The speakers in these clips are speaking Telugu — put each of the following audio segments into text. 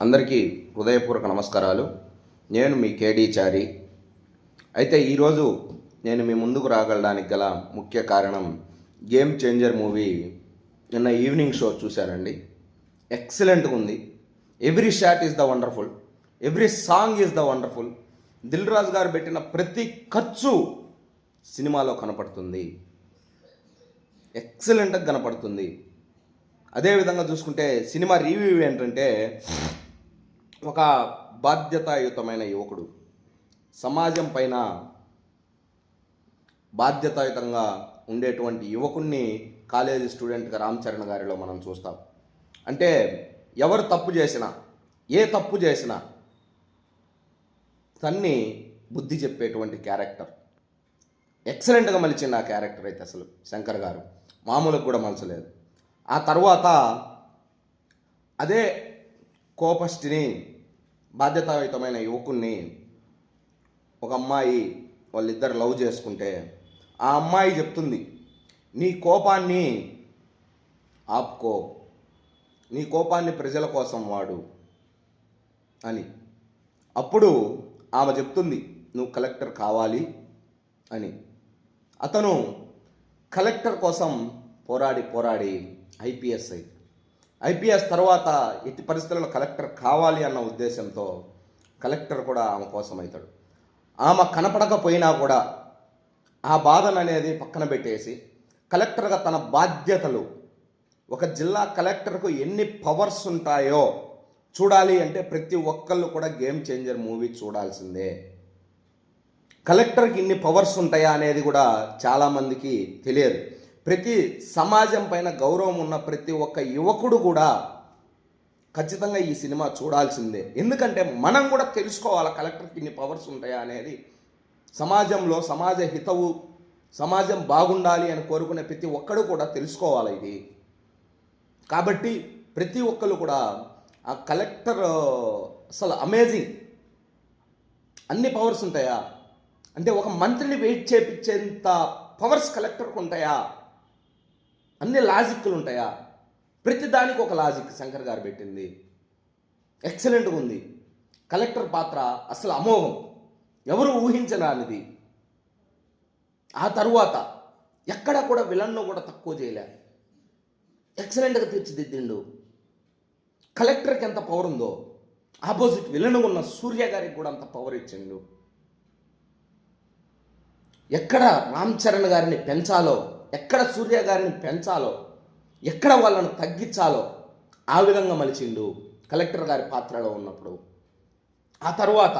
అందరికీ హృదయపూర్వక నమస్కారాలు. నేను మీ కేడి చారి. అయితే ఈరోజు నేను మీ ముందుకు రాగలడానికి గల ముఖ్య కారణం గేమ్ చేంజర్ మూవీ నిన్న ఈవినింగ్ షో చూశానండి. ఎక్సలెంట్గా ఉంది. Every shot is the wonderful, every song is the wonderful. Dil Raju garu పెట్టిన ప్రతి ఖర్చు సినిమాలో కనపడుతుంది, ఎక్సలెంట్గా కనపడుతుంది. అదేవిధంగా చూసుకుంటే సినిమా రివ్యూ ఏంటంటే, ఒక బాధ్యతాయుతమైన యువకుడు సమాజం పైన బాధ్యతాయుతంగా ఉండేటువంటి యువకుణ్ణి కాలేజీ స్టూడెంట్గా రామ్ చరణ్ గారిలో మనం చూస్తాం. అంటే ఎవరు తప్పు చేసినా, ఏ తప్పు చేసినా తన్ని బుద్ధి చెప్పేటువంటి క్యారెక్టర్. ఎక్సలెంట్గా మలిచింది ఆ క్యారెక్టర్. అయితే అసలు శంకర్ గారు మామూలుగా కూడా మలచలేదు. ఆ తర్వాత అదే కోపస్టిని, బాధ్యతాయుతమైన యువకుణ్ణి, ఒక అమ్మాయి వాళ్ళిద్దరు లవ్ చేసుకుంటే ఆ అమ్మాయి చెప్తుంది, నీ కోపాన్ని ఆపుకో, నీ కోపాన్ని ప్రజల కోసం వాడు అని. అప్పుడు ఆమె చెప్తుంది, నువ్వు కలెక్టర్ కావాలి అని. అతను కలెక్టర్ కోసం పోరాడి ఐపీఎస్ తర్వాత ఎట్టి పరిస్థితుల్లో కలెక్టర్ కావాలి అన్న ఉద్దేశంతో కలెక్టర్ కూడా ఆమె కోసం అవుతాడు. ఆమె కనపడకపోయినా కూడా ఆ బాధను అనేది పక్కన పెట్టేసి కలెక్టర్గా తన బాధ్యతలు, ఒక జిల్లా కలెక్టర్కు ఎన్ని పవర్స్ ఉంటాయో చూడాలి అంటే ప్రతి ఒక్కళ్ళు కూడా గేమ్ చేంజర్ మూవీ చూడాల్సిందే. కలెక్టర్కి ఇన్ని పవర్స్ ఉంటాయా అనేది కూడా చాలామందికి తెలియదు. ప్రతి సమాజం పైన గౌరవం ఉన్న ప్రతి ఒక్క యువకుడు కూడా ఖచ్చితంగా ఈ సినిమా చూడాల్సిందే. ఎందుకంటే మనం కూడా తెలుసుకోవాలి కలెక్టర్కి ఇన్ని పవర్స్ ఉంటాయా అనేది. సమాజంలో సమాజ హితవు, సమాజం బాగుండాలి అని కోరుకునే ప్రతి ఒక్కడు కూడా తెలుసుకోవాలి ఇది. కాబట్టి ప్రతి ఒక్కరు కూడా ఆ కలెక్టర్ అసలు అమేజింగ్. అన్ని పవర్స్ ఉంటాయా అంటే ఒక మంత్రిని వెయిట్ చేపించేంత పవర్స్ కలెక్టర్కి ఉంటాయా? అన్ని లాజిక్లు ఉంటాయా? ప్రతి దానికి ఒక లాజిక్ శంకర్ గారు పెట్టింది. ఎక్సలెంట్గా ఉంది. కలెక్టర్ పాత్ర అసలు అమోఘం, ఎవరు ఊహించరానిది. ఆ తరువాత ఎక్కడ కూడా విలన్ను కూడా తక్కువ చేయలే, ఎక్సలెంట్గా తీర్చిదిద్దిండు. కలెక్టర్కి ఎంత పవర్ ఉందో ఆపోజిట్ విలన్ ఉన్న సూర్య గారికి కూడా అంత పవర్ ఇచ్చిండు. ఎక్కడ రామ్ చరణ్ గారిని పెంచాలో, ఎక్కడ సూర్య గారిని పెంచాలో, ఎక్కడ వాళ్ళను తగ్గించాలో ఆ విధంగా మలిచిండు కలెక్టర్ గారి పాత్రలో ఉన్నప్పుడు. ఆ తర్వాత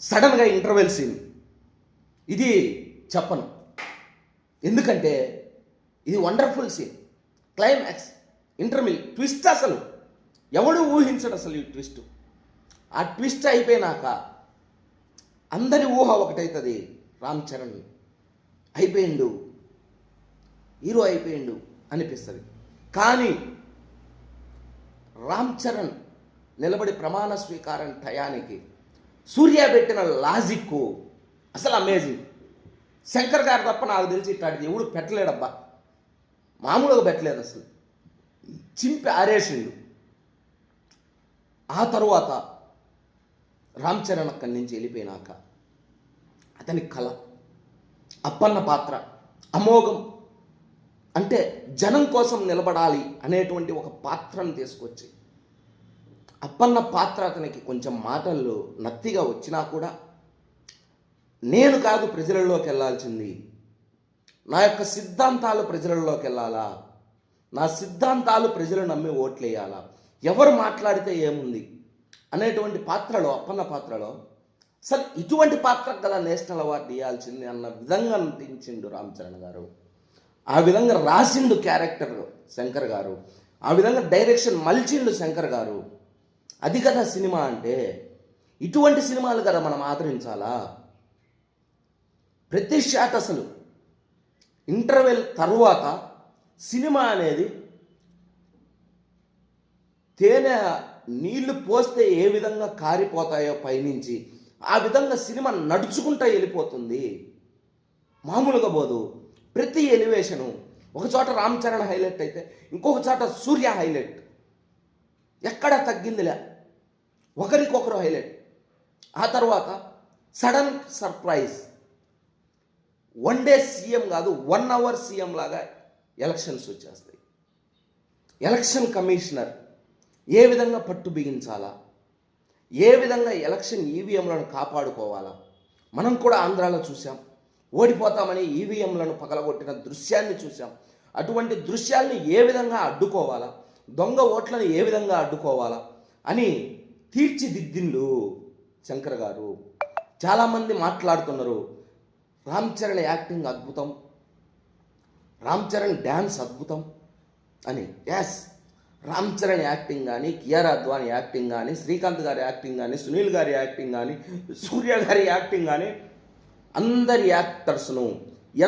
సడన్గా ఇంటర్వెల్ సీన్, ఇది చెప్పను ఎందుకంటే ఇది వండర్ఫుల్ సీన్. క్లైమాక్స్, ఇంటర్మిల్, ట్విస్ట్ అసలు ఎవడు ఊహించడు అసలు ఈ ట్విస్ట్. ఆ ట్విస్ట్ అయిపోయినాక అందరి ఊహ ఒకటవుతుంది, రామ్ చరణ్ అయిపోయిండు, హీరో అయిపోయిండు అనిపిస్తుంది. కానీ రామ్ చరణ్ నిలబడి ప్రమాణ స్వీకారం టయానికి సూర్య పెట్టిన లాజిక్ అసలు అమేజింగ్. శంకర్ గారు తప్ప నాకు తెలిసి ఇట్లాంటిది ఎవడు పెట్టలేడబ్బా, మామూలుగా పెట్టలేదు అసలు. చింపి ఆరేసిండు. ఆ తరువాత రామ్ చరణ్ అక్కడి నుంచి వెళ్ళిపోయినాక అతని కళ, అప్పన్న పాత్ర అమోఘం. అంటే జనం కోసం నిలబడాలి అనేటువంటి ఒక పాత్రను తీసుకొచ్చి, అప్పన్న పాత్ర అతనికి కొంచెం మాటలు నత్తిగా వచ్చినా కూడా, నేను కాదు ప్రజలలోకి వెళ్ళాల్సింది, నా యొక్క సిద్ధాంతాలు ప్రజలలోకి వెళ్ళాలా, నా సిద్ధాంతాలు ప్రజలు నమ్మి ఓట్లేయాలా, ఎవరు మాట్లాడితే ఏముంది అనేటువంటి పాత్రలో, అప్పన్న పాత్రలో అసలు ఇటువంటి పాత్ర కదా నేషనల్ అవార్డు ఇవ్వాల్సింది అన్న విధంగా నటించిండు రామ్ చరణ్ గారు. ఆ విధంగా రాసిండు క్యారెక్టర్ శంకర్ గారు, ఆ విధంగా డైరెక్షన్ మలిచిండు శంకర్ గారు. అది కదా సినిమా అంటే. ఇటువంటి సినిమాలు కదా మనం ఆదరించాలా. ప్రతి షాట్ అసలు ఇంటర్వెల్ తరువాత సినిమా అనేది తేనె నీళ్లు పోస్తే ఏ విధంగా కారిపోతాయో పైనుంచి, ఆ విధంగా సినిమా నడుచుకుంటూ వెళ్ళిపోతుంది. మామూలుగా పోదు. ప్రతి ఎలివేషను, ఒక చోట రామ్ చరణ్ హైలైట్ అయితే ఇంకొక చోట సూర్య హైలైట్. ఎక్కడ తగ్గిందిలే, ఒకరికొకరు హైలైట్. ఆ తర్వాత సడన్ సర్ప్రైజ్, 1 డే సీఎం కాదు 1 అవర్ సీఎం లాగా ఎలక్షన్స్ వచ్చేస్తాయి. ఎలక్షన్ కమిషనర్ ఏ విధంగా పట్టు బిగించాలా, ఏ విధంగా ఎలక్షన్ ఈవీఎంలను కాపాడుకోవాలా. మనం కూడా ఆంధ్రాలో చూసాం, ఓడిపోతామని ఈవీఎంలను పగలగొట్టిన దృశ్యాన్ని చూసాం. అటువంటి దృశ్యాల్ని ఏ విధంగా అడ్డుకోవాలా, దొంగ ఓట్లను ఏ విధంగా అడ్డుకోవాలా అని తీర్చిదిద్దిండు శంకర్ గారు. చాలామంది మాట్లాడుతున్నారు రామ్ చరణ్ యాక్టింగ్ అద్భుతం, రామ్ చరణ్ డ్యాన్స్ అద్భుతం అని. ఎస్, రామ్ చరణ్ యాక్టింగ్ కానీ, కియారా అద్వానీ యాక్టింగ్ కానీ, శ్రీకాంత్ గారి యాక్టింగ్ కానీ, సునీల్ గారి యాక్టింగ్ కానీ, సూర్య గారి యాక్టింగ్ కానీ, అందరి యాక్టర్స్ను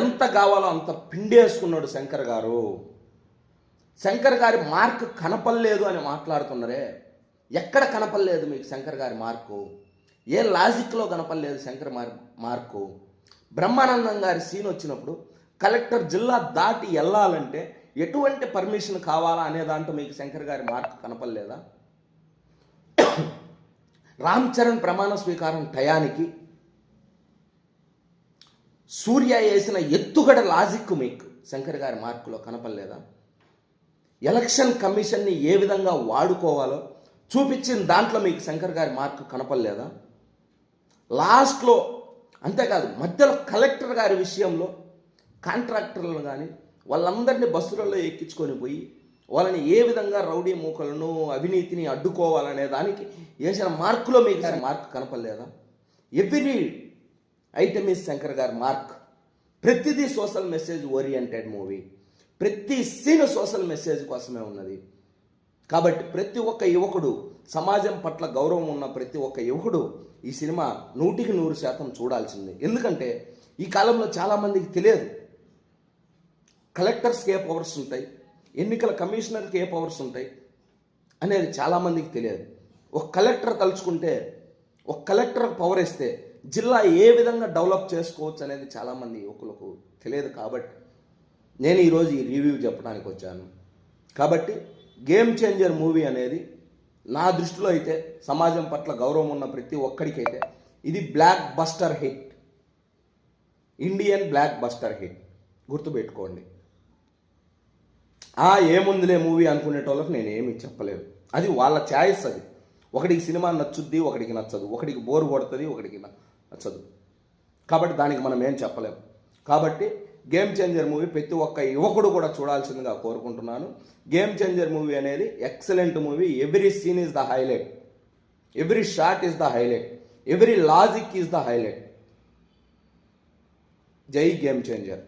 ఎంత కావాలో అంత పిండేసుకున్నాడు శంకర్ గారు. శంకర్ గారి మార్క్ కనపడలేదు అని మాట్లాడుతున్నారే, ఎక్కడ కనపడలేదు మీకు శంకర్ గారి మార్కు? ఏ లాజిక్లో కనపడలేదు శంకర్ మార్కు? బ్రహ్మానందం గారి సీన్ వచ్చినప్పుడు కలెక్టర్ జిల్లా దాటి వెళ్ళాలంటే ఎటువంటి పర్మిషన్ కావాలా అనే దాంట్లో మీకు శంకర్ గారి మార్క్ కనపడలేదా? రామ్ చరణ్ ప్రమాణ స్వీకారం టయానికి సూర్య వేసిన ఎత్తుగడ లాజిక్ మీకు శంకర్ గారి మార్కులో కనపడలేదా? ఎలక్షన్ కమిషన్ని ఏ విధంగా వాడుకోవాలో చూపించిన దాంట్లో మీకు శంకర్ గారి మార్కు కనపడలేదా? లాస్ట్లో అంతేకాదు, మధ్యలో కలెక్టర్ గారి విషయంలో కాంట్రాక్టర్లను కానీ వాళ్ళందరినీ బస్సులలో ఎక్కించుకొని పోయి వాళ్ళని ఏ విధంగా రౌడీ మూకలను అవినీతిని అడ్డుకోవాలనే దానికి వేసిన మార్కులో మీకు మార్క్ కనపడలేదా? ఎవ్రీ ఐటమ్ ఈజ్ శంకర్ గారి మార్క్. ప్రతిదీ సోషల్ మెసేజ్ ఓరియంటెడ్ మూవీ, ప్రతి సీన్ సోషల్ మెసేజ్ కోసమే ఉన్నది. కాబట్టి ప్రతి ఒక్క యువకుడు, సమాజం పట్ల గౌరవం ఉన్న ప్రతి ఒక్క యువకుడు ఈ సినిమా 100% చూడాల్సిందే. ఎందుకంటే ఈ కాలంలో చాలామందికి తెలియదు కలెక్టర్స్కి ఏ పవర్స్ ఉంటాయి, ఎన్నికల కమిషనర్కి ఏ పవర్స్ ఉంటాయి అనేది చాలామందికి తెలియదు. ఒక కలెక్టర్ తలుచుకుంటే, ఒక కలెక్టర్ పవర్ ఇస్తే జిల్లా ఏ విధంగా డెవలప్ చేసుకోవచ్చు అనేది చాలామంది యువకులకు తెలియదు. కాబట్టి నేను ఈరోజు ఈ రివ్యూ చెప్పడానికి వచ్చాను. కాబట్టి గేమ్ చేంజర్ మూవీ అనేది నా దృష్టిలో అయితే సమాజం పట్ల గౌరవం ఉన్న ప్రతి ఒక్కడికైతే ఇది block buster hit, Indian block buster hit. గుర్తుపెట్టుకోండి. ఏముందిలే మూవీ అనుకునేటోళ్ళకి నేను ఏమి చెప్పలేను, అది వాళ్ళ ఛాయిస్. అది ఒకడికి సినిమా నచ్చుద్ది, ఒకడికి నచ్చదు, ఒకడికి బోర్ కొడుతుంది, ఒకడికి నచ్చదు. కాబట్టి దానికి మనం ఏం చెప్పలేము. కాబట్టి గేమ్ చేంజర్ మూవీ ప్రతి ఒక్క యువకుడు కూడా చూడాల్సిందిగా కోరుకుంటున్నాను. గేమ్ చేంజర్ మూవీ అనేది excellent movie. Every scene is the highlight, every shot is the highlight, every logic is the highlight. జై గేమ్ చేంజర్.